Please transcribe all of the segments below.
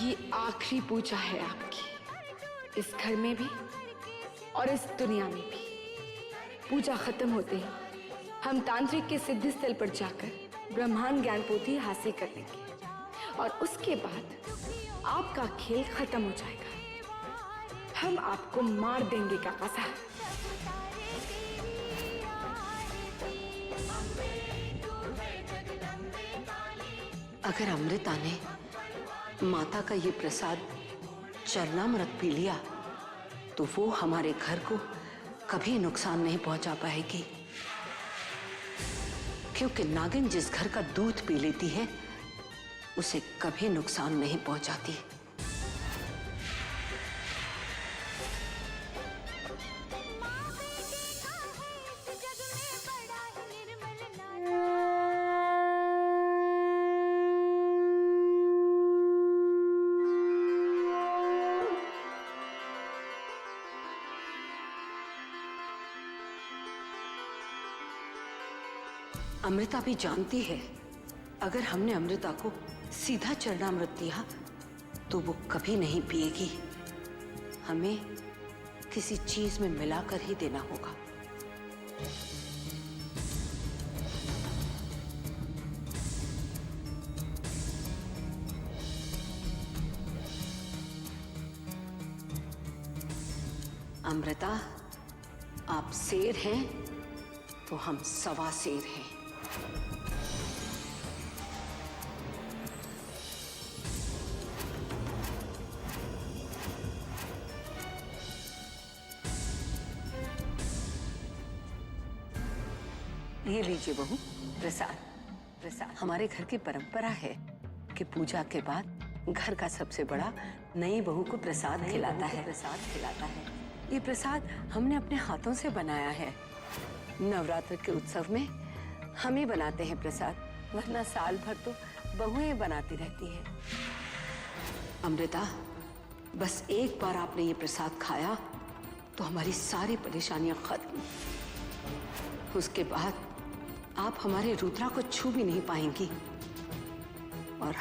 ये आखिरी पूजा है आपकी, इस घर में भी और इस दुनिया में भी। पूजा खत्म होते ही हम तांत्रिक के सिद्धि स्थल पर जाकर ब्रह्मांड ज्ञान पोथी हासिल कर लेंगे और उसके बाद आपका खेल खत्म हो जाएगा। हम आपको मार देंगे काका साहब। अगर अमृता ने माता का ये प्रसाद चरणामृत पी लिया तो वो हमारे घर को कभी नुकसान नहीं पहुंचा पाएगी, क्योंकि नागिन जिस घर का दूध पी लेती है उसे कभी नुकसान नहीं पहुंचाती। अमृता भी जानती है अगर हमने अमृता को सीधा चरणामृत दिया तो वो कभी नहीं पिएगी। हमें किसी चीज में मिलाकर ही देना होगा। अमृता, आप शेर हैं तो हम सवा शेर हैं। ये लीजिए बहू प्रसाद। प्रसाद हमारे घर की परंपरा है कि पूजा के बाद घर का सबसे बड़ा नई बहू को प्रसाद खिलाता है। ये प्रसाद हमने अपने हाथों से बनाया है। नवरात्र के उत्सव में हम ही बनाते हैं प्रसाद, वरना साल भर तो बहुएं बनाती रहती है। अमृता, बस एक बार आपने ये प्रसाद खाया तो हमारी सारी परेशानियां खत्म। उसके बाद आप हमारे रुद्रा को छू भी नहीं पाएंगी और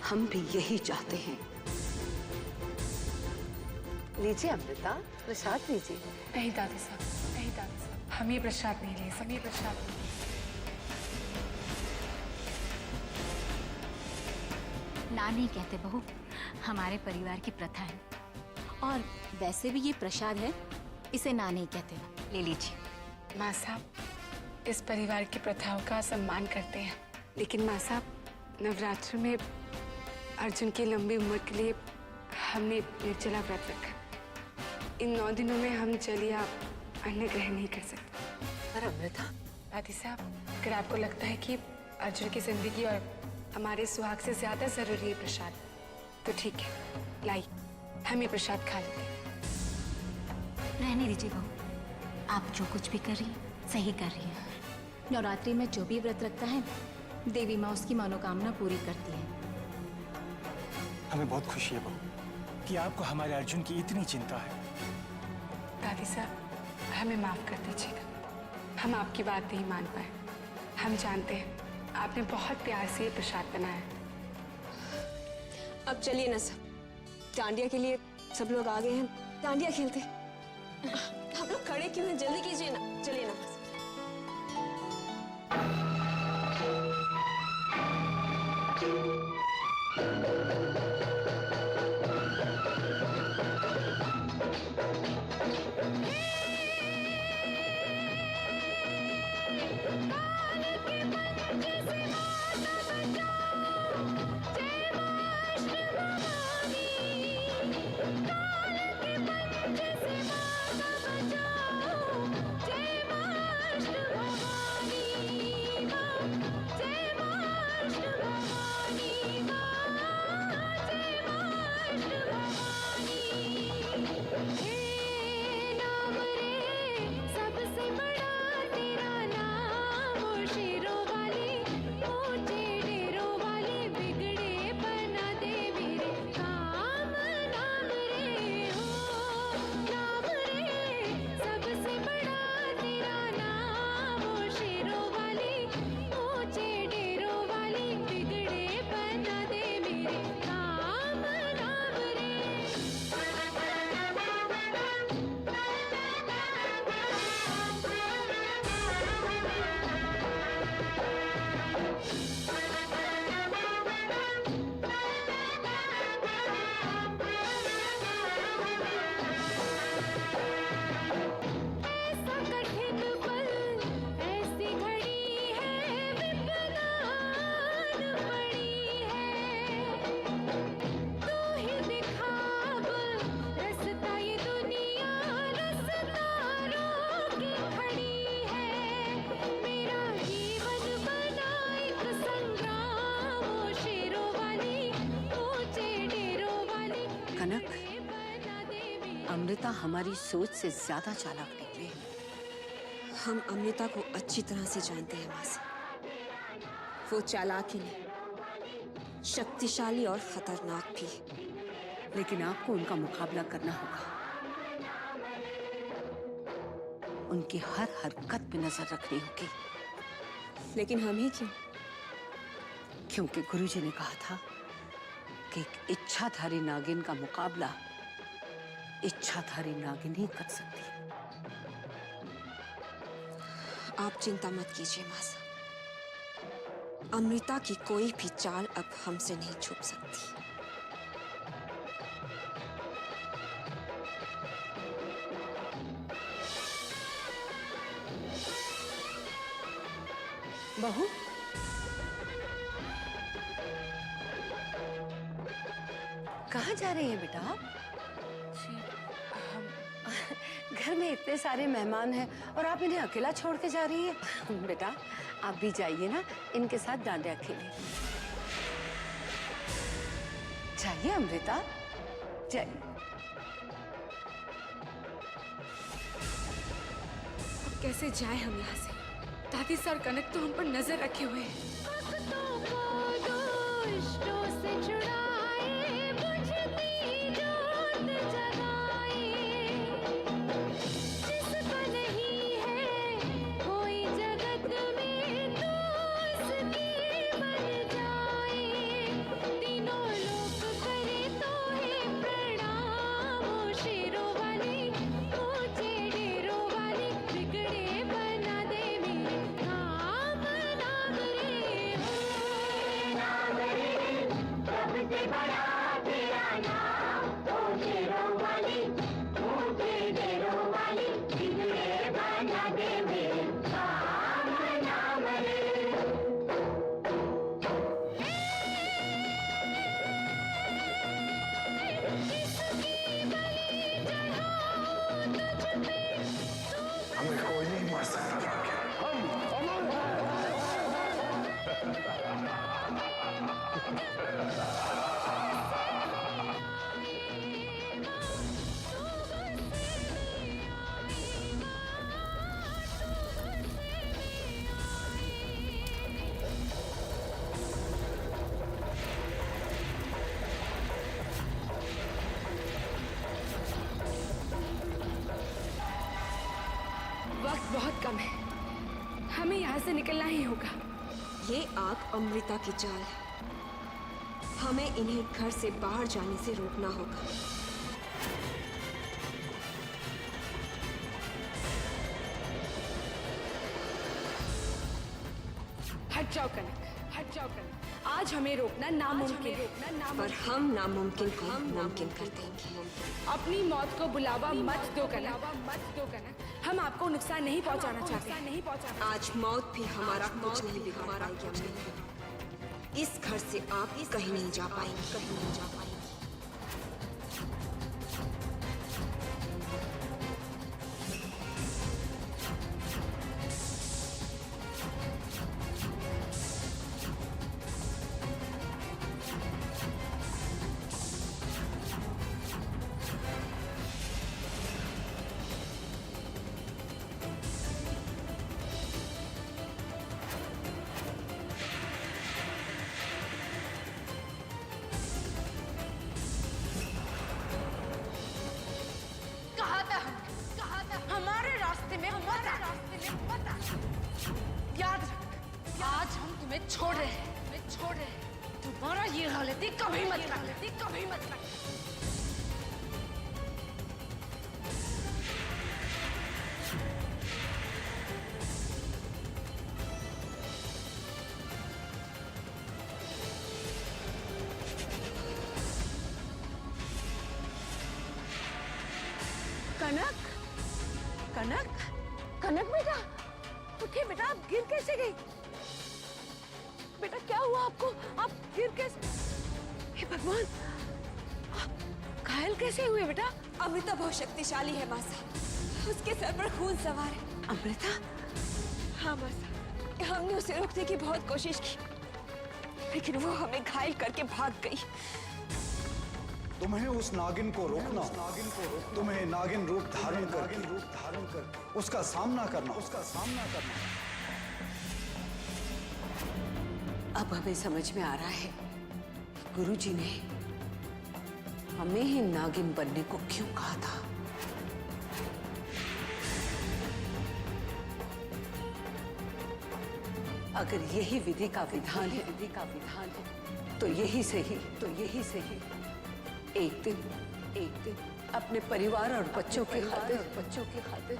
हम भी यही चाहते हैं। लीजिए अमृता, प्रसाद लीजिए। नहीं दादी साहब, नहीं दादी साहब, हम ये प्रसाद नहीं ले सकते। प्रसाद ना नहीं कहते बहू, हमारे परिवार की प्रथा है और वैसे भी ये प्रसाद है, इसे ना नहीं कहते। ले लीजिए। माँ साहब, इस परिवार की प्रथाओं का सम्मान करते हैं, लेकिन माँ साहब, नवरात्र में अर्जुन की लंबी उम्र के लिए हमने निर्जला व्रत रखा। इन 9 दिनों में हम जल या अन्न ग्रहण नहीं कर सकते। पर अमृता, दादी साहब, अगर आपको लगता है कि अर्जुन की जिंदगी और हमारे सुहाग से ज्यादा जरूरी है प्रसाद, तो ठीक है, लाई, हम ये प्रसाद खा लेते हैं। रहने दीजिए बहू, आप जो कुछ भी कर रही हैं सही कर रही हैं। नवरात्रि में जो भी व्रत रखता है, देवी माँ उसकी मनोकामना पूरी करती है। हमें बहुत खुशी है बहू कि आपको हमारे अर्जुन की इतनी चिंता है। दादी साहब, हमें माफ कर दीजिएगा, हम आपकी बात नहीं मान पाए। हम जानते हैं आपने बहुत प्यार से ये प्रसाद बनाया। अब चलिए ना सब, डांडिया के लिए सब लोग आ गए हैं, डांडिया खेलते हैं। हम लोग खड़े क्यों हैं, जल्दी कीजिए ना, चलिए ना। अमृता हमारी सोच से ज्यादा चालाक निकली। हम अमृता को अच्छी तरह से जानते हैं मासी। वो चालाक ही नहीं, शक्तिशाली और खतरनाक भी। लेकिन आपको उनका मुकाबला करना होगा। उनकी हर हरकत पे नजर रखनी होगी। लेकिन हम ही क्यों? क्योंकि गुरुजी ने कहा था कि एक इच्छाधारी नागिन का मुकाबला इच्छाधारी नागिन ही कर सकती है। आप चिंता मत कीजिए मासा। अमृता की कोई भी चाल अब हमसे नहीं छुप सकती। बहू, कहाँ जा रही है बेटा आप? घर में इतने सारे मेहमान हैं और आप इन्हें अकेला छोड़ के जा रही है? बेटा आप भी जाइए ना, इनके साथ डांडिया खेलिए। जाइए अमृता, जाइए। अब कैसे जाए हम यहाँ से? दादी सर कनक तो हम पर नजर रखे हुए हैं। हमें कोई नहीं मार सकता। हम अमर हैं। वक्त बहुत कम है, हमें यहाँ से निकलना ही होगा। ये आग अमृता की चाल है। हमें इन्हें घर से बाहर जाने से रोकना होगा। हट जाओ कनक, हट जाओ कनक। आज हमें रोकना नामुमकिन है। पर हम नामुमकिन को मुमकिन कर देंगे। अपनी मौत को बुलावा मत दो कनक, मत दो कनक। हम आपको नुकसान नहीं पहुंचाना चाहते। आज मौत भी हमारा कुछ नहीं बिगाड़ पाएगी अमृता। इस घर से आप कहीं नहीं जा पाएंगे, कहीं नहीं जा पाएंगे। हमारे रास्ते में मत आ। याद रख, आज हम तुम्हें छोड़ रहे हैं, तुम्हारा ये हालत कभी मत कर। कनक, कनक, कनक बेटा, उठिए बेटा, आप गिर कैसे गई? बेटा क्या हुआ आपको? आप गिर कैसे? हे भगवान, आप घायल कैसे हुए बेटा? अमृता बहुत शक्तिशाली है मासा। उसके सर पर खून सवार है। अमृता? हाँ मासा, हमने उसे रोकने की बहुत कोशिश की, लेकिन वो हमें घायल करके भाग गई। तुम्हें उस नागिन को रोकना, तुम्हें नागिन रूप धारण कर उसका सामना करना। अब हमें समझ में आ रहा है गुरुजी ने हमें ही नागिन बनने को क्यों कहा था। अगर यही विधि का विधान है तो यही से ही एक दिन अपने परिवार और बच्चों के खातिर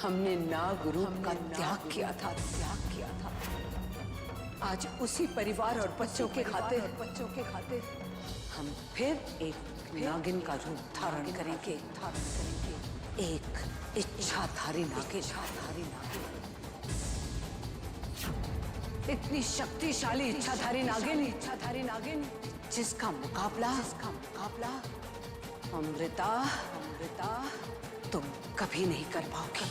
हमने नाग रूप का त्याग किया था। आज उसी परिवार और बच्चों के खातिर हम फिर एक नागिन का रूप धारण करेंगे। एक इच्छाधारी नागिन, इतनी शक्तिशाली इच्छाधारी नागिन जिसका मुकाबला अमृता तुम कभी नहीं कर पाओगे।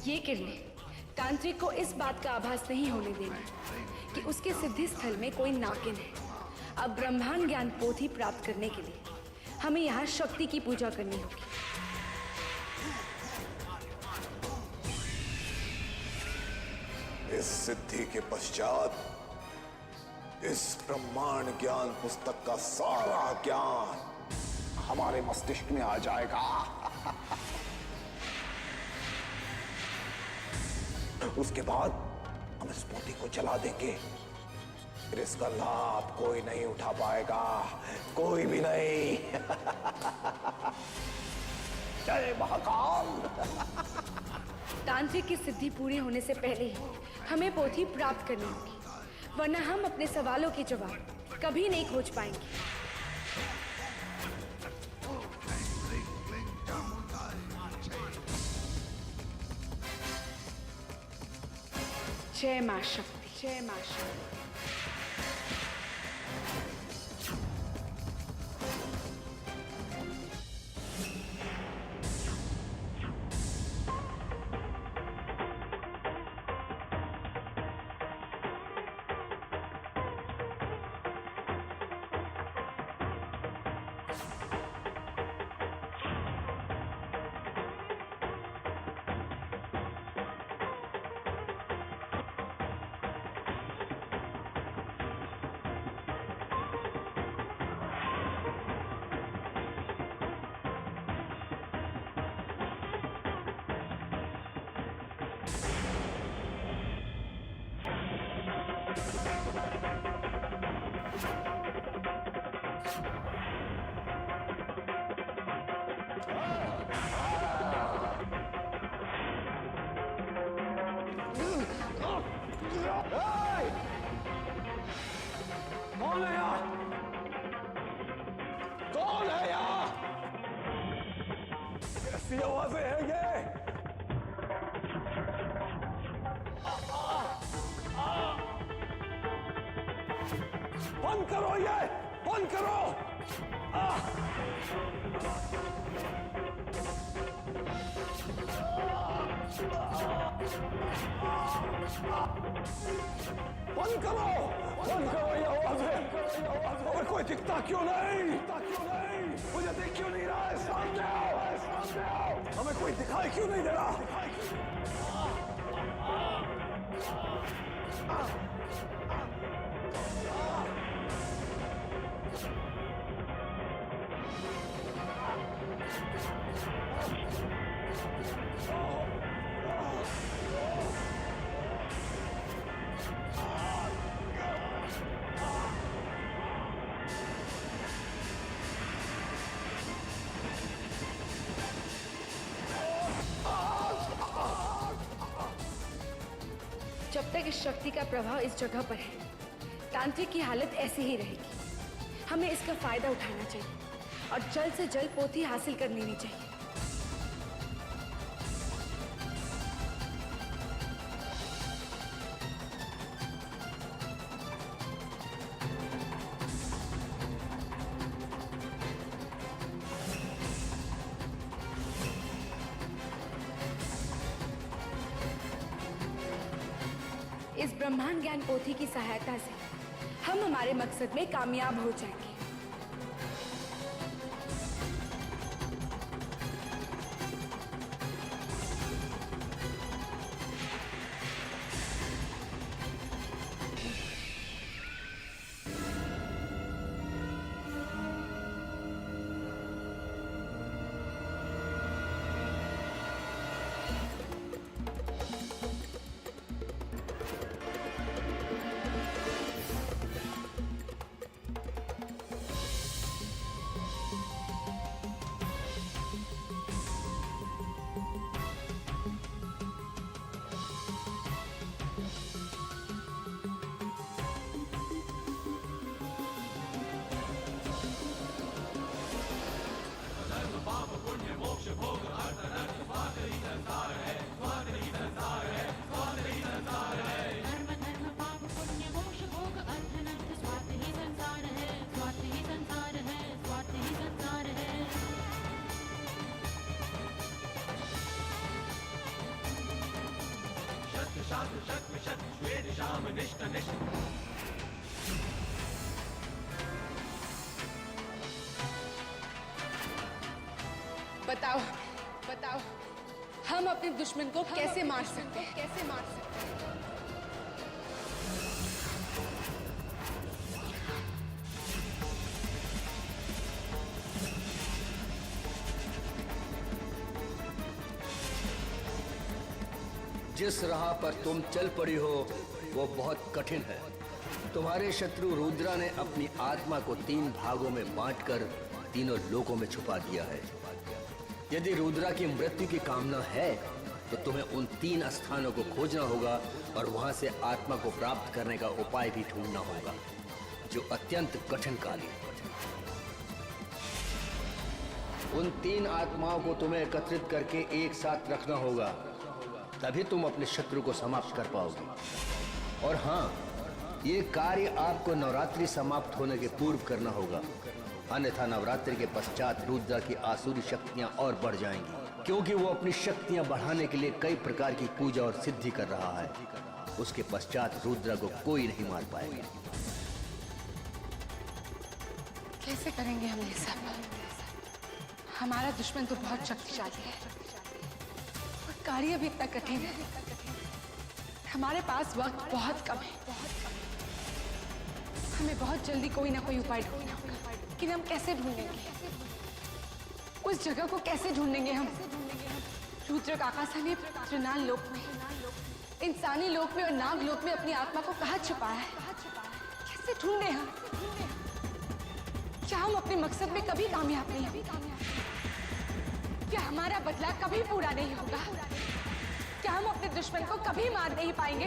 ये किरणें तांत्रिक को इस बात का आभास नहीं होने देना कि उसके सिद्धि स्थल में कोई नागिन है। अब ब्रह्मांड ज्ञान पोथी प्राप्त करने के लिए हमें यहाँ शक्ति की पूजा करनी होगी। इस सिद्धि के पश्चात इस ब्रह्मांड ज्ञान पुस्तक का सारा ज्ञान हमारे मस्तिष्क में आ जाएगा। उसके बाद हम इस पोथी को जला देंगे, फिर इसका लाभ कोई नहीं उठा पाएगा, कोई भी नहीं। जय महाकाल। तांत्रिक की सिद्धि पूरी होने से पहले ही हमें पोथी प्राप्त करनी होगी, वरना हम अपने सवालों के जवाब कभी नहीं खोज पाएंगे। जय मां शक्ति, जय मां शक्ति। कौन है यहाँ? कौन है यहाँ? कैसी आवाजें हैं ये? बंद करो ये, बंद करो। बंद करो ये आवाजें। और कोई दिखता क्यों नहीं? मुझे देख क्यों नहीं रहा है? सामने आओ। हमें कोई दिखाई क्यों नहीं दे रहा? जब तक इस शक्ति का प्रभाव इस जगह पर है, तांत्रिक की हालत ऐसी ही रहेगी। हमें इसका फायदा उठाना चाहिए और जल्द से जल्द पोथी हासिल कर लेनी चाहिए। ब्रह्मांड ज्ञान पोथी की सहायता से हम हमारे मकसद में कामयाब हो जाएंगे। बताओ बताओ, हम अपने दुश्मन को कैसे मार सकते हैं? कैसे मार सकते हैं? जिस राह पर तुम चल पड़ी हो वो बहुत कठिन है। तुम्हारे शत्रु रुद्रा ने अपनी आत्मा को 3 भागों में बांटकर तीनों लोकों में छुपा दिया है। यदि रुद्रा की मृत्यु की कामना है तो तुम्हें उन 3 स्थानों को खोजना होगा और वहां से आत्मा को प्राप्त करने का उपाय भी ढूंढना होगा, जो अत्यंत कठिन कार्य है। उन 3 आत्माओं को तुम्हें एकत्रित करके एक साथ रखना होगा, तभी तुम अपने शत्रु को समाप्त कर पाओगे। और हाँ, ये कार्य आपको नवरात्रि समाप्त होने के पूर्व करना होगा, अन्यथा नवरात्रि के पश्चात रुद्रा की आसुरी शक्तियां और बढ़ जाएंगी, क्योंकि वो अपनी शक्तियां बढ़ाने के लिए कई प्रकार की पूजा और सिद्धि कर रहा है। उसके पश्चात रुद्रा को कोई नहीं मार पाएगा। कैसे करेंगे हम ये सब? हमारा दुश्मन तो बहुत शक्तिशाली है और कार्य भी इतना कठिन है। हमारे पास वक्त बहुत कम है। हमें बहुत जल्दी कोई ना कोई उपाय ढूंढना होगा। लेकिन हम कैसे ढूंढेंगे? उस जगह को कैसे ढूंढेंगे हम? रुद्र काकासा ने त्रिनाल लोक में, इंसानी लोक में और नाग लोक में अपनी आत्मा को कहाँ छुपाया है? कैसे ढूंढे हम? क्या हम अपने मकसद में कभी कामयाब नहीं होंगे? क्या हमारा बदला कभी पूरा नहीं होगा? क्या हम अपने दुश्मन को कभी मार नहीं पाएंगे?